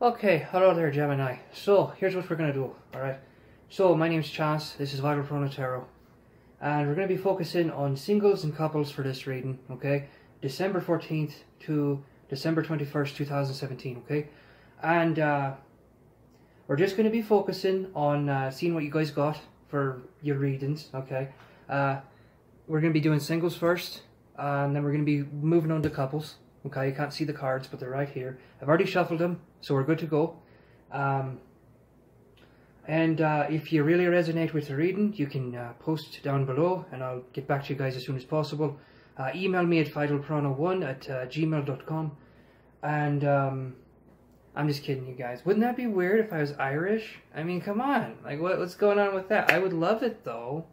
Okay, hello there, Gemini. So, here's what we're going to do, alright? So, my name's Chance, this is Vital Chrono Tarot. And we're going to be focusing on singles and couples for this reading, okay? December 14th to December 21st, 2017, okay? And we're just going to be focusing on seeing what you guys got for your readings, okay? We're going to be doing singles first, and then we're going to be moving on to couples. Okay, you can't see the cards, but they're right here. I've already shuffled them, so we're good to go. If you really resonate with the reading, you can post down below, and I'll get back to you guys as soon as possible. Email me at vitalchrono1@gmail.com. And I'm just kidding, you guys. Wouldn't that be weird if I was Irish? I mean, come on. Like, what's going on with that? I would love it, though.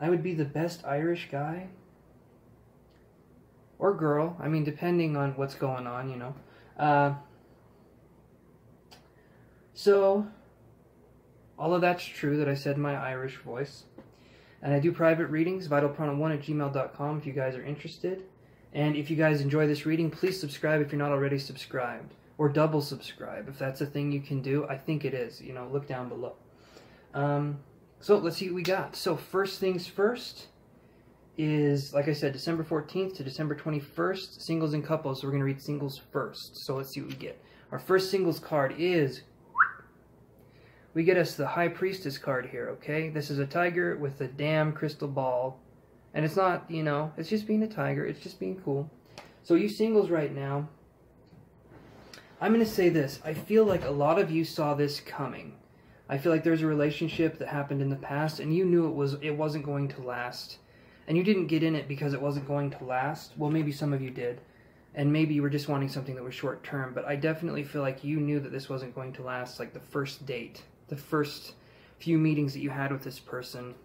I would be the best Irish guy. Or girl, I mean, depending on what's going on, you know. So, all of that's true that I said in my Irish voice. And I do private readings, vitalchrono1@gmail.com if you guys are interested. And if you guys enjoy this reading, please subscribe if you're not already subscribed. Or double subscribe, if that's a thing you can do. I think it is, you know, look down below. So, let's see what we got. So, first things first is, like I said, December 14th to December 21st, singles and couples. So we're going to read singles first. So let's see what we get. Our first singles card is, we get us the High Priestess card here, okay? This is a tiger with a damn crystal ball. And it's not, you know, it's just being a tiger. It's just being cool. So you singles right now, I'm going to say this. I feel like a lot of you saw this coming. I feel like there's a relationship that happened in the past, and you knew it wasn't going to last. And you didn't get in it because it wasn't going to last. Well, maybe some of you did. And maybe you were just wanting something that was short term. But I definitely feel like you knew that this wasn't going to last. Like the first date. The first few meetings that you had with this person.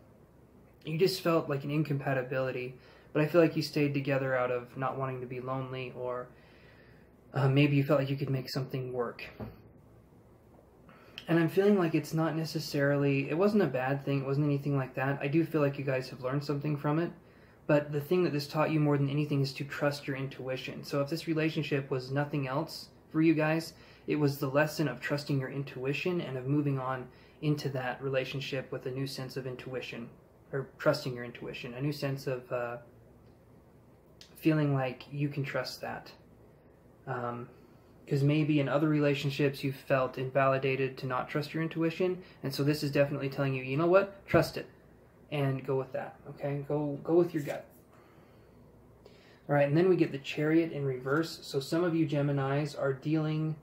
You just felt like an incompatibility. But I feel like you stayed together out of not wanting to be lonely. Or maybe you felt like you could make something work. And I'm feeling like it's not necessarily, it wasn't a bad thing, it wasn't anything like that. I do feel like you guys have learned something from it. But the thing that this taught you more than anything is to trust your intuition. So if this relationship was nothing else for you guys, it was the lesson of trusting your intuition and of moving on into that relationship with a new sense of intuition. Or trusting your intuition. A new sense of feeling like you can trust that. Because maybe in other relationships you felt invalidated to not trust your intuition, and so this is definitely telling you, you know what, trust it, and go with that, okay? Go with your gut. All right, and then we get the Chariot in reverse. So some of you Geminis are dealing,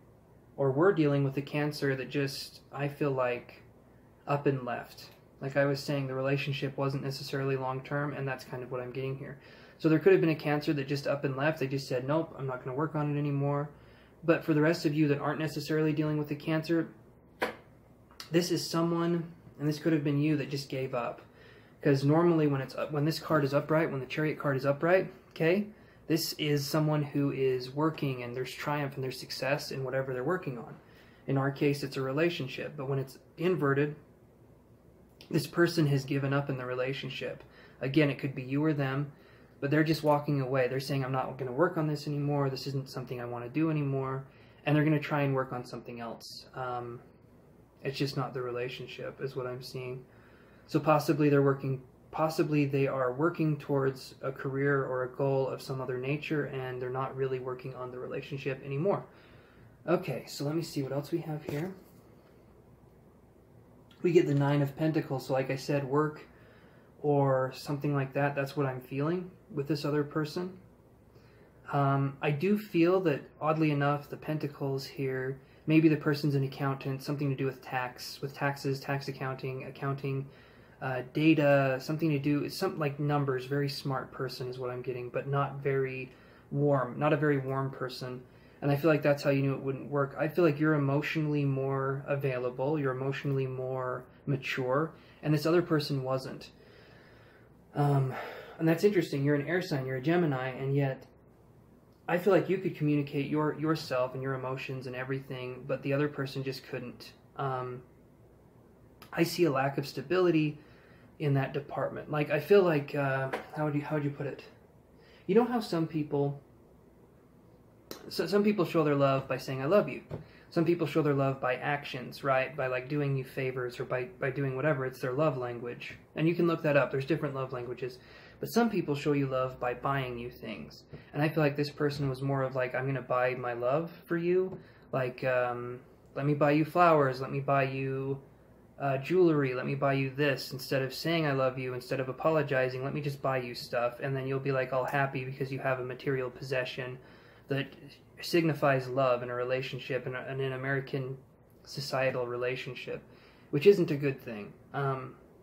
or were dealing with a Cancer that just, I feel like, up and left. Like I was saying, the relationship wasn't necessarily long-term, and that's kind of what I'm getting here. So there could have been a Cancer that just up and left. They just said, nope, I'm not going to work on it anymore. But for the rest of you that aren't necessarily dealing with the Cancer, this is someone, and this could have been you, that just gave up. Because normally when this card is upright, when the Chariot card is upright, okay, this is someone who is working, and there's triumph and there's success in whatever they're working on. In our case, it's a relationship. But when it's inverted, this person has given up in the relationship. Again, it could be you or them. But they're just walking away. They're saying, I'm not going to work on this anymore. This isn't something I want to do anymore. And they're going to try and work on something else. It's just not the relationship, is what I'm seeing. So possibly they are working towards a career or a goal of some other nature, and they're not really working on the relationship anymore. Okay, so let me see what else we have here. We get the Nine of Pentacles. So like I said, work or something like that. That's what I'm feeling with this other person. I do feel that, oddly enough, the Pentacles here, maybe the person's an accountant, something to do with taxes, tax accounting, data, something to do, it's something like numbers, very smart person is what I'm getting, but not very warm, not a very warm person. And I feel like that's how you knew it wouldn't work. I feel like you're emotionally more available, you're emotionally more mature, and this other person wasn't. And that's interesting. You're an air sign, you're a Gemini, and yet I feel like you could communicate yourself and your emotions and everything, but the other person just couldn't. I see a lack of stability in that department. Like, I feel like, how would you put it? You know how some people show their love by saying, I love you. Some people show their love by actions, right? By like doing you favors or by doing whatever. It's their love language. And you can look that up. There's different love languages. But some people show you love by buying you things. And I feel like this person was more of like, I'm going to buy my love for you. Like, let me buy you flowers. Let me buy you jewelry. Let me buy you this. Instead of saying I love you, instead of apologizing, let me just buy you stuff. And then you'll be like all happy because you have a material possession that signifies love in a relationship, in an American societal relationship, which isn't a good thing.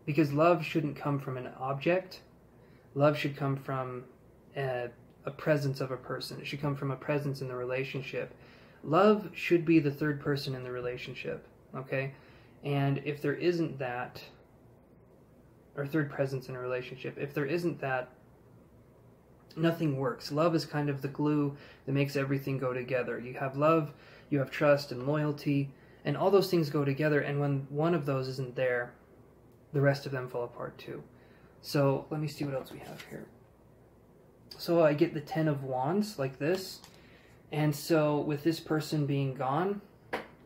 Because love shouldn't come from an object. Love should come from a presence of a person. It should come from a presence in the relationship. Love should be the third person in the relationship, okay? And if there isn't that, or third presence in a relationship, if there isn't that, nothing works. Love is kind of the glue that makes everything go together. You have love, you have trust and loyalty, and all those things go together, and when one of those isn't there, the rest of them fall apart too. So let me see what else we have here. So I get the 10 of Wands like this, and so with this person being gone,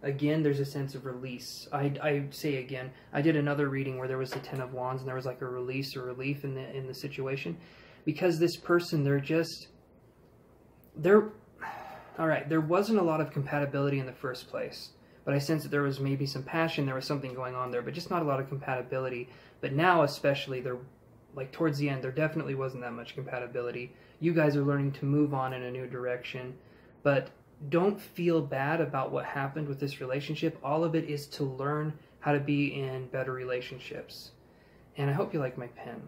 again, there's a sense of release. I say again, I did another reading where there was the 10 of Wands and there was like a release or relief in the situation. Because this person, alright, there wasn't a lot of compatibility in the first place. But I sense that there was maybe some passion, there was something going on there, but just not a lot of compatibility. But now especially, like towards the end, there definitely wasn't that much compatibility. You guys are learning to move on in a new direction. But don't feel bad about what happened with this relationship. All of it is to learn how to be in better relationships. And I hope you like my pen.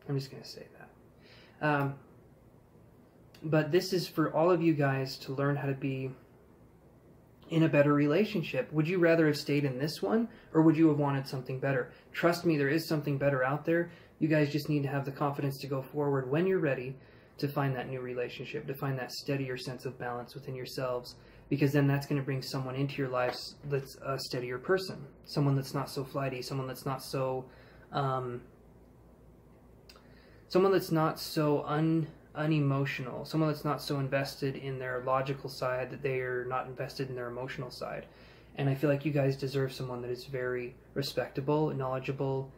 I'm just going to say that. But this is for all of you guys to learn how to be in a better relationship. Would you rather have stayed in this one, or would you have wanted something better? Trust me, there is something better out there. You guys just need to have the confidence to go forward when you're ready to find that new relationship, to find that steadier sense of balance within yourselves, because then that's going to bring someone into your lives that's a steadier person, someone that's not so flighty, someone that's not so unemotional, someone that's not so invested in their logical side that they are not invested in their emotional side. And I feel like you guys deserve someone that is very respectable, knowledgeable,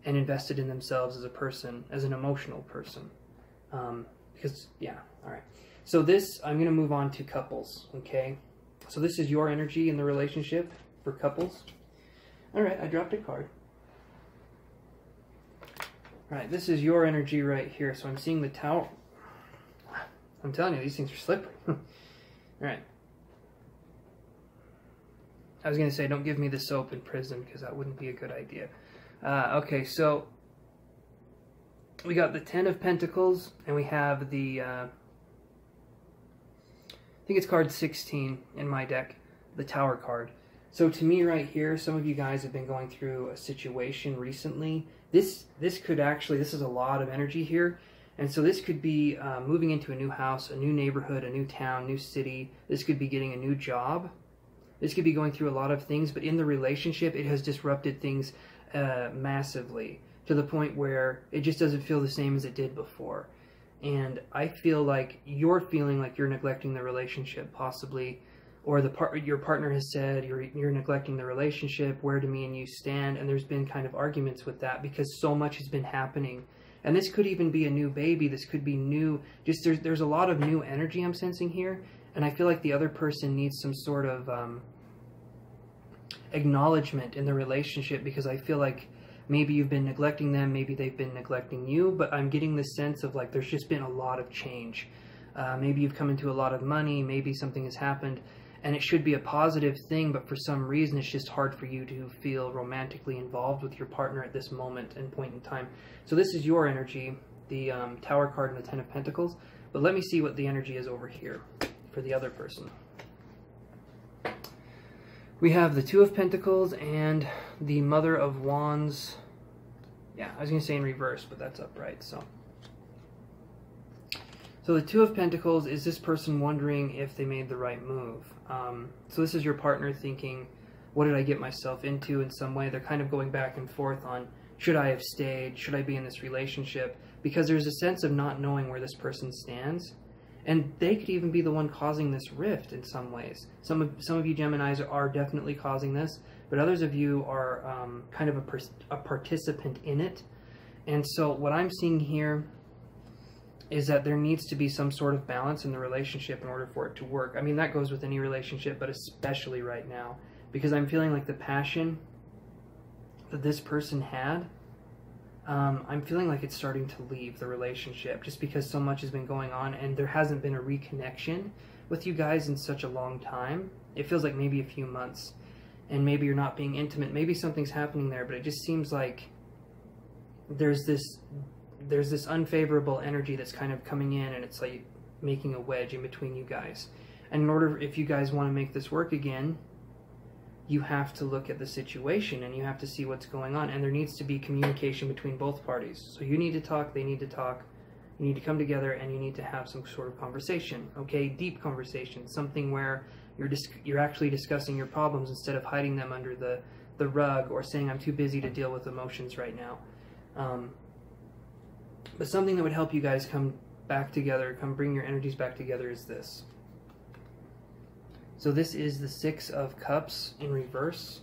and invested in themselves as a person, as an emotional person. Because, yeah, alright. So this, I'm going to move on to couples, okay? So this is your energy in the relationship for couples. Alright, I dropped a card. Alright, this is your energy right here. So I'm seeing the Tower. I'm telling you, these things are slippery. Alright. I was going to say, don't give me the soap in prison, because that wouldn't be a good idea. Okay, so we got the 10 of Pentacles, and we have the, I think it's card 16 in my deck, the Tower card. So to me right here, some of you guys have been going through a situation recently. This could actually, this is a lot of energy here. And so this could be moving into a new house, a new neighborhood, a new town, new city. This could be getting a new job. This could be going through a lot of things, but in the relationship, it has disrupted things massively to the point where it just doesn't feel the same as it did before. And I feel like you're feeling like you're neglecting the relationship, possibly, or your partner has said you're neglecting the relationship. Where do me and you stand? And there's been kind of arguments with that because so much has been happening. And this could even be a new baby. This could be new. Just there's a lot of new energy I'm sensing here. And I feel like the other person needs some sort of acknowledgement in the relationship, because I feel like maybe you've been neglecting them, maybe they've been neglecting you, but I'm getting the sense of like there's just been a lot of change. Maybe you've come into a lot of money, maybe something has happened, and it should be a positive thing, but for some reason it's just hard for you to feel romantically involved with your partner at this moment and point in time. So this is your energy, the Tower card and the 10 of Pentacles, but let me see what the energy is over here for the other person. We have the 2 of Pentacles and the Mother of Wands. Yeah, I was going to say in reverse, but that's upright. So the 2 of Pentacles is this person wondering if they made the right move. So this is your partner thinking, what did I get myself into in some way? They're kind of going back and forth on, should I have stayed? Should I be in this relationship? Because there's a sense of not knowing where this person stands. And they could even be the one causing this rift in some ways. Some of you Geminis are definitely causing this, but others of you are kind of a participant in it. And so what I'm seeing here is that there needs to be some sort of balance in the relationship in order for it to work. I mean, that goes with any relationship, but especially right now, because I'm feeling like the passion that this person had, I'm feeling like it's starting to leave the relationship just because so much has been going on and there hasn't been a reconnection with you guys in such a long time. It feels like maybe a few months, and maybe you're not being intimate. Maybe something's happening there, but it just seems like there's this unfavorable energy that's kind of coming in, and it's like making a wedge in between you guys. And in order, if you guys want to make this work again, you have to look at the situation and you have to see what's going on, and there needs to be communication between both parties. So you need to talk, they need to talk, you need to come together, and you need to have some sort of conversation, okay? Deep conversation, something where you're actually discussing your problems instead of hiding them under the rug or saying I'm too busy to deal with emotions right now. But something that would help you guys come back together, come bring your energies back together, is this. So this is the Six of Cups in reverse.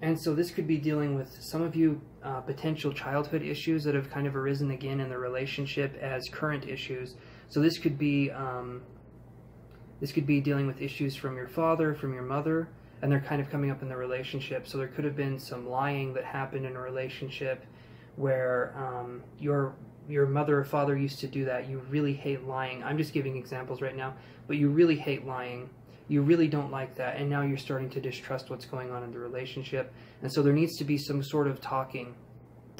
And so this could be dealing with some of you potential childhood issues that have kind of arisen again in the relationship as current issues. So this could be dealing with issues from your father, from your mother, and they're kind of coming up in the relationship. So there could have been some lying that happened in a relationship where your mother or father used to do that. You really hate lying. I'm just giving examples right now, but you really hate lying. You really don't like that, and now you're starting to distrust what's going on in the relationship. And so there needs to be some sort of talking,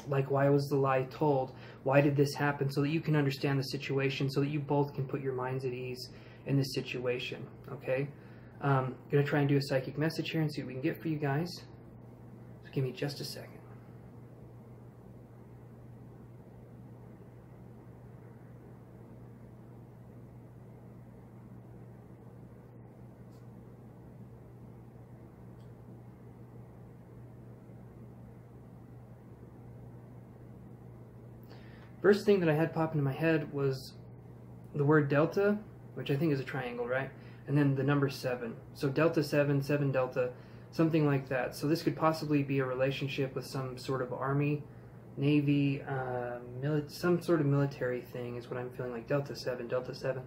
like, why was the lie told? Why did this happen? So that you can understand the situation, so that you both can put your minds at ease in this situation, okay? I'm going to try and do a psychic message here and see what we can get for you guys. So give me just a second. First thing that I had pop into my head was the word delta, which I think is a triangle, right? And then the number 7. So delta 7, 7 delta, something like that. So this could possibly be a relationship with some sort of army, navy, some sort of military thing is what I'm feeling like. Delta 7, delta 7.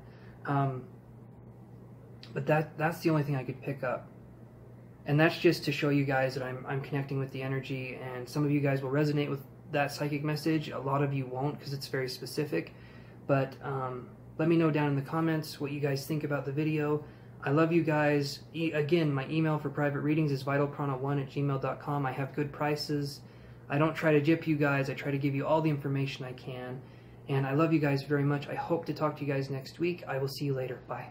But that's the only thing I could pick up. And that's just to show you guys that I'm connecting with the energy, and some of you guys will resonate with that psychic message. A lot of you won't because it's very specific. But let me know down in the comments what you guys think about the video. I love you guys. Again, my email for private readings is vitalprana1@gmail.com. I have good prices. I don't try to gyp you guys. I try to give you all the information I can. And I love you guys very much. I hope to talk to you guys next week. I will see you later. Bye.